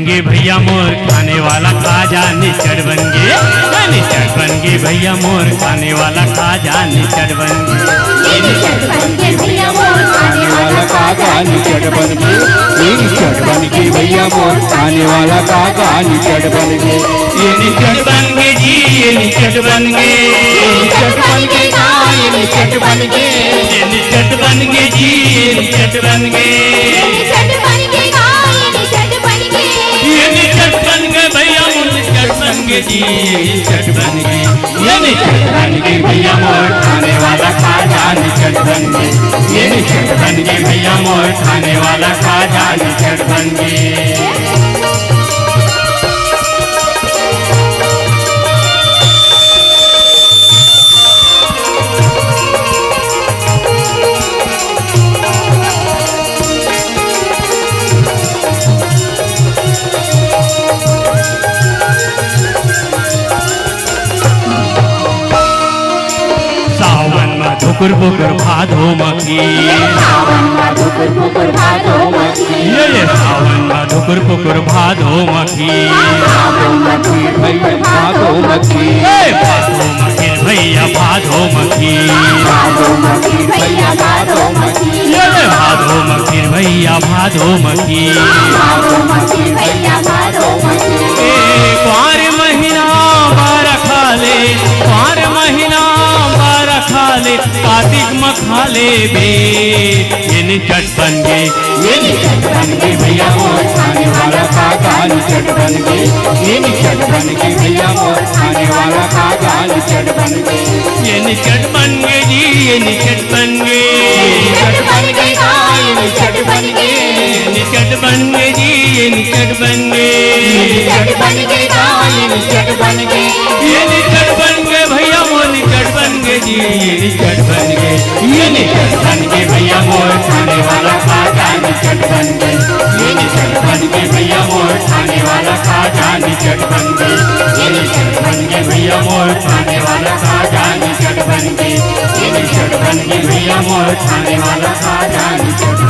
गे भैया मोर खाने वाला खाजा निचड़ बन गे, निचड़ बन गे भैया मोर खाने वाला खाजा निचड़ बन गे, निचड़ बन गे भैया मोर खाने वाला खाजा निचड़ बन गे, निचड़ बन गे भैया मोर खाने वाला खाजा निचड़ बन गे, ये निचड़ बन गे जी, ये निचड़ बन गे, निचड़ बन गे ये निचड़ बन गे, ये निचड़ बन गे जी, ये निचड़ बन गे, निचड़ बन गे ये निचड़ बन गे, ये निचड़ बन गे भैया मोर निचड़ बन गे जी, ये निचड़ बन गे, ये निचड़ बन गे भैया मोर खाने वाला खाजा निचड़ बन गे, ये निचड़ बन गे भैया मोर खाने वाला खाजा निचड़ बन गे। धुकुर बुकुर भादो मखी, सावन में धुकुर बुकुर भादो मखी, ये सावन में धुकुर बुकुर भादो मखी, भादो मखी भैया भादो मखी, भादो मखी भैया भादो मखी, भादो मखी भैया भादो मखी, ये भादो मखी भैया भादो मखी, भादो मखी भैया भादो मखी, कुंवर महीना बारह खाले, कुंवर महीना बारह खाले, कार्तिक में खाले बे, ये निचड़ बन गे, ये निचड़ बन गे भैया मोर खाने वाला खाजा निचड़ बन गे, ये निचड़ बन गे भैया मोर खाने वाला खाजा निचड़ बन गे, ये निचड़ बन गे जी, ये निचड़ बन गे, निचड़ बन गे ये निचड़ बन गे, निचड़ बन गे जी, ये निचड़ बन गे, निचड़ बन गे ये निचड़ बन गे, ये निचड़ बन गे भैया मोर निचड़ बन गे जी, ये निचड़ बन गे, ये निचड़ बन गे भैया मोर खाने वाला खाजा निचड़ बन गे, ये निचड़ बन गे भैया मोर खाने वाला खाजा निचड़ बन गे, ये निचड़ बन गे भैया मोर खाने वाला खाजा निचड़ बन गे, ये निचड़ बन गे भैया मोर खाने वाला खाजा निचड़